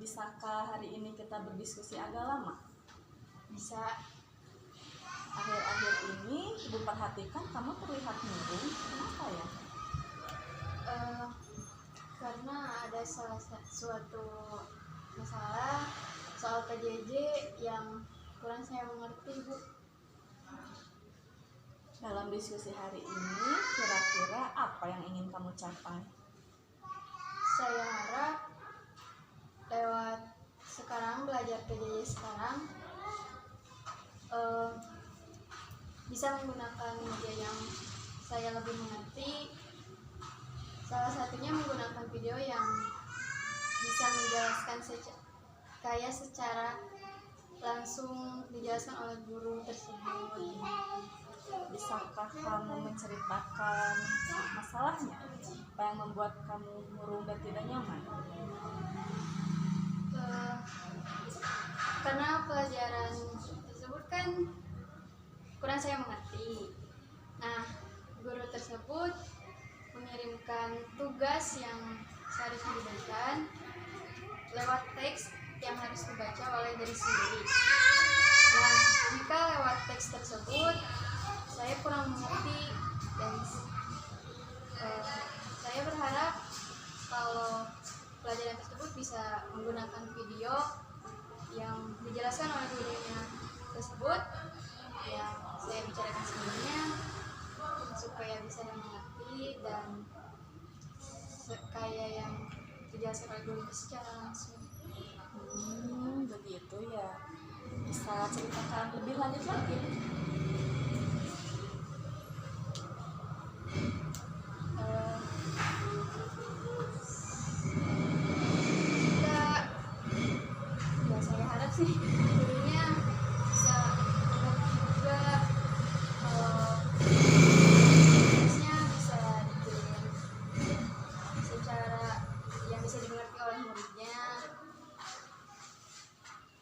Bisakah hari ini kita berdiskusi agak lama? Bisa. Akhir-akhir ini Ibu perhatikan kamu terlihat murung. Kenapa ya? Karena ada suatu masalah soal PJJ yang kurang saya mengerti, Bu. Dalam diskusi hari ini, kira-kira apa yang ingin kamu capai? Saya harap lewat sekarang belajar PJJ sekarang bisa menggunakan media yang saya lebih mengerti. Salah satunya menggunakan video yang bisa menjelaskan secara langsung dijelaskan oleh guru tersebut. Bisakah kamu menceritakan masalahnya? Apa yang membuat kamu murung dan tidak nyaman? Karena pelajaran tersebut kan kurang saya mengerti. Nah, guru tersebut mengirimkan tugas yang seharusnya diberikan lewat teks yang harus dibaca oleh diri sendiri. Nah, jika lewat teks tersebut saya kurang mengerti dan saya berharap kalau pelajaran tersebut bisa menggunakan video yang dijelaskan oleh gurunya tersebut yang saya bicarakan sebelumnya supaya bisa mengerti dan kayak yang dijelaskan oleh guru secara langsung. Begitu ya. Bisa ceritakan lebih lanjut lagi? Ya saya harap sih gurunya bisa mengerti juga tugasnya bisa dikirim secara yang bisa dimengerti oleh muridnya,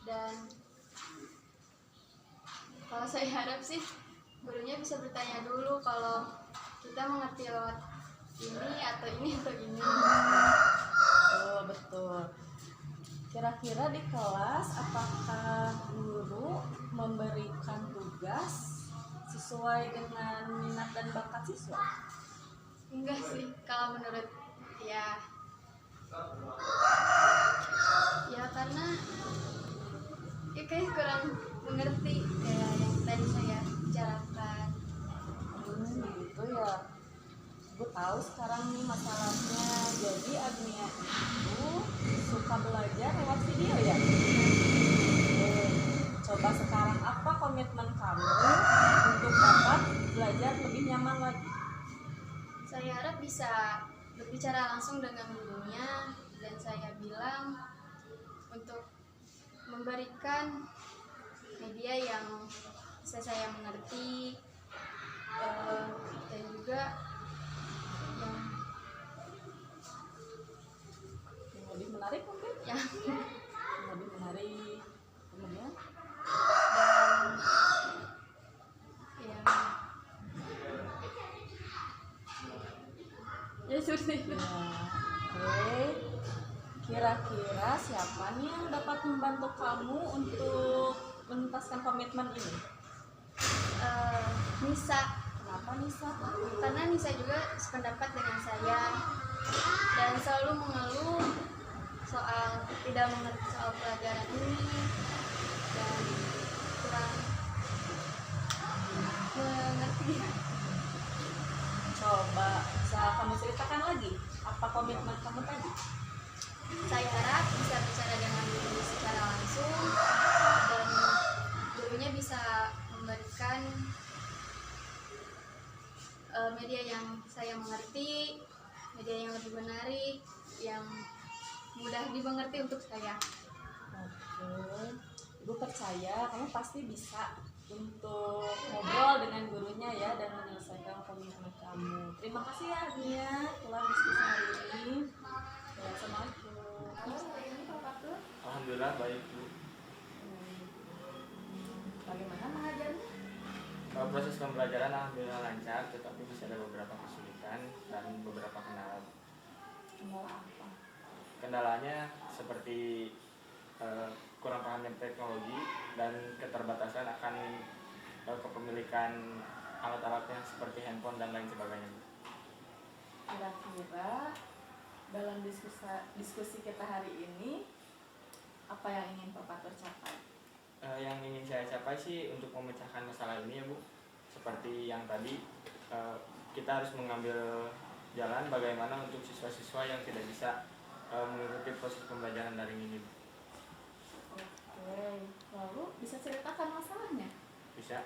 dan kalau saya harap sih gurunya bisa bertanya dulu kalau kita mengerti lewat ini atau ini atau ini. Betul. Kira-kira di kelas apakah guru memberikan tugas sesuai dengan minat dan bakat siswa? Enggak sih, kalau menurut ya karena kayak kurang mengerti kayak yang tadi saya bicarakan. Gitu ya. Gue tahu sekarang nih masalahnya. Jadi Agnia itu suka belajar lewat video ya. Coba sekarang apa komitmen kamu untuk dapat belajar lebih nyaman lagi? Saya harap bisa berbicara langsung dengan gurunya dan saya bilang untuk memberikan media yang bisa saya mengerti dan juga Yang lebih menarik mungkin? yang Lebih menarik. Kemudian? dan yang ya seperti itu. Oke. Kira-kira siapa nih yang dapat membantu kamu untuk menuntaskan komitmen ini? Nisa. Kenapa Nisa? Karena Nisa juga sependapat dengan saya dan selalu mengeluh soal tidak mengerti soal pelajaran ini dan kurang mengerti. Coba bisa kamu ceritakan lagi apa komitmen kamu tadi? Saya harap bisa bicara dengan guru secara langsung dan gurunya bisa memberikan media yang saya mengerti, media yang lebih menarik, yang mudah dimengerti untuk saya. Oke, Ibu percaya kamu pasti bisa untuk ngobrol dengan gurunya ya dan menyelesaikan komitmen kamu. Terima kasih ya Agnia telah diskusi hari ini. Assalamualaikum. Alhamdulillah baik, Bu. Bagaimana mengajarnya? Proses pembelajaran alhamdulillah lancar, tetapi masih ada beberapa kesulitan dan beberapa kendala. Kendala apa? Kendalanya seperti kurang paham dengan teknologi dan keterbatasan akan kepemilikan alat-alatnya seperti handphone dan lain sebagainya. Kira-kira dalam diskusi kita hari ini apa yang ingin Bapak tercapai? Yang ingin saya capai sih untuk memecahkan masalah ini ya Bu, seperti yang tadi kita harus mengambil jalan bagaimana untuk siswa-siswa yang tidak bisa mengikuti proses pembelajaran daring ini. Oke, lalu bisa ceritakan masalahnya? Bisa.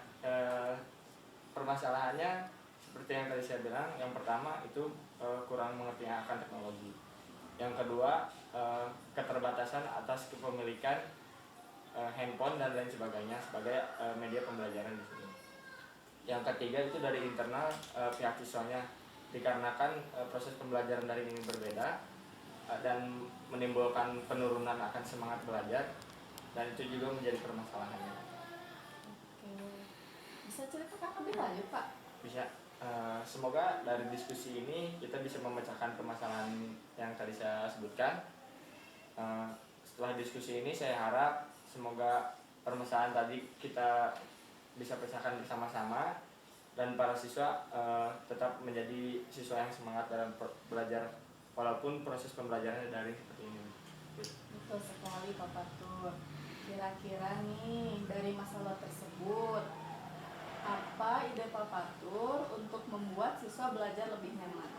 Permasalahannya seperti yang tadi saya bilang, yang pertama itu kurang mengerti akan teknologi. Yang kedua, keterbatasan atas kepemilikan handphone dan lain sebagainya sebagai media pembelajaran di sini. Yang ketiga itu dari internal pihak siswanya, dikarenakan proses pembelajaran daring ini berbeda dan menimbulkan penurunan akan semangat belajar, dan itu juga menjadi permasalahannya. Oke, bisa ceritakan lebih lanjut Pak? Bisa. Semoga dari diskusi ini kita bisa memecahkan permasalahan yang tadi saya sebutkan. Setelah diskusi ini saya harap semoga permasalahan tadi kita bisa pecahkan bersama-sama dan para siswa tetap menjadi siswa yang semangat dalam belajar walaupun proses pembelajarannya dari seperti ini. Betul sekali Pak Fatur. Kira-kira nih dari masalah tersebut, apa ide Pak Fatur untuk membuat siswa belajar lebih nyaman?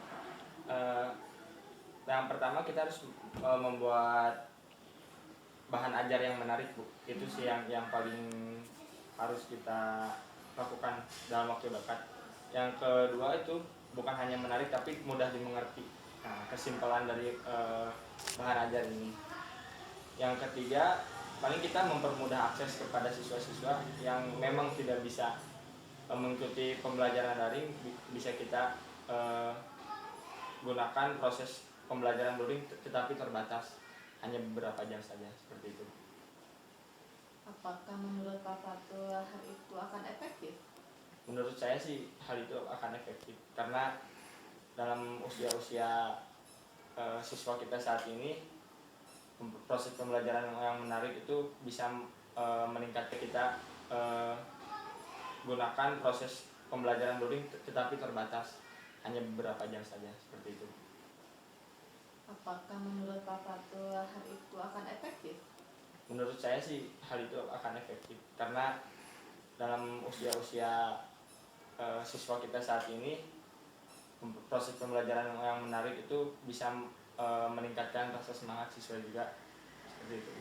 Yang pertama kita harus membuat bahan ajar yang menarik Bu. Itu sih yang paling harus kita lakukan dalam waktu dekat. Yang kedua itu bukan hanya menarik tapi mudah dimengerti. Nah, kesimpulan dari bahan ajar ini. Yang ketiga, paling kita mempermudah akses kepada siswa-siswa yang memang tidak bisa mengikuti pembelajaran daring, bisa kita gunakan proses pembelajaran daring tetapi terbatas, hanya beberapa jam saja, seperti itu. Apakah menurut Pak Fatur hal itu akan efektif? Menurut saya sih hal itu akan efektif karena dalam usia-usia siswa kita saat ini, proses pembelajaran yang menarik itu bisa meningkatkan kita gunakan proses pembelajaran daring tetapi terbatas, hanya beberapa jam saja, seperti itu. Apakah menurut Pak Fatur hal itu akan efektif? Menurut saya sih hal itu akan efektif karena dalam usia-usia siswa kita saat ini, proses pembelajaran yang menarik itu bisa meningkatkan rasa semangat siswa juga, seperti itu.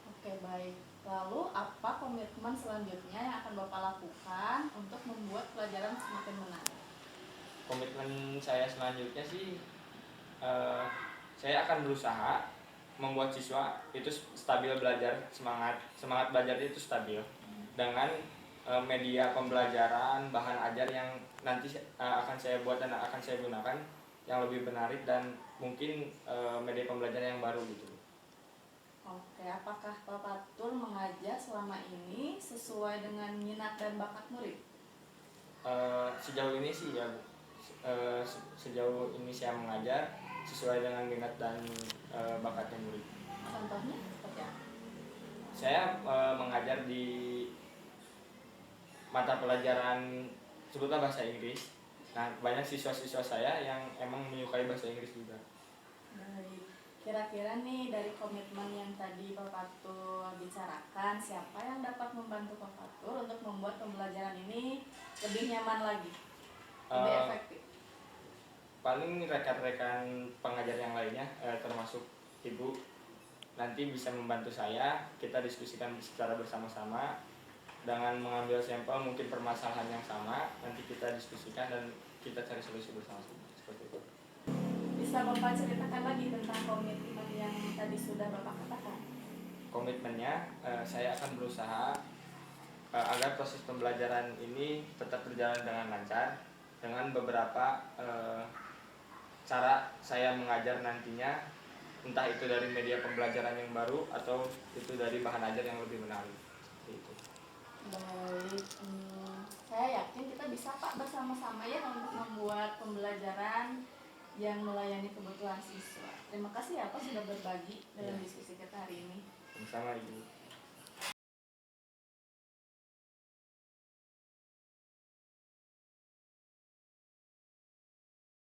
Oke, baik. Lalu apa komitmen selanjutnya yang akan Bapak lakukan untuk membuat pelajaran semakin menarik? Komitmen saya selanjutnya sih saya akan berusaha membuat siswa itu stabil belajar, semangat belajar itu stabil dengan media pembelajaran, bahan ajar yang nanti akan saya buat dan akan saya gunakan yang lebih menarik dan mungkin media pembelajaran yang baru gitu. Oke, apakah Pak Fatur mengajar selama ini sesuai dengan minat dan bakat murid? Sejauh ini sih ya, sejauh ini saya mengajar sesuai dengan minat dan bakatnya murid. Contohnya seperti apa? Saya mengajar di mata pelajaran sebutlah bahasa Inggris. Nah, banyak siswa-siswa saya yang emang menyukai bahasa Inggris juga. Baik. Kira-kira nih dari komitmen yang tadi Pak Fatur bicarakan, siapa yang dapat membantu Pak Fatur untuk membuat pembelajaran ini lebih nyaman lagi, lebih efektif? Paling rekan-rekan pengajar yang lainnya, termasuk Ibu, nanti bisa membantu saya. Kita diskusikan secara bersama-sama dengan mengambil sampel mungkin permasalahan yang sama, nanti kita diskusikan dan kita cari solusi bersama-sama, seperti itu. Bisa Bapak ceritakan lagi tentang komitmen yang tadi sudah Bapak katakan? Komitmennya, saya akan berusaha agar proses pembelajaran ini tetap berjalan dengan lancar dengan beberapa cara saya mengajar nantinya, entah itu dari media pembelajaran yang baru atau itu dari bahan ajar yang lebih menarik, seperti itu. Baik, saya yakin kita bisa Pak bersama-sama ya untuk membuat pembelajaran yang melayani kebutuhan siswa. Terima kasih ya Pak sudah berbagi dalam diskusi kita hari ini. sama Ibu.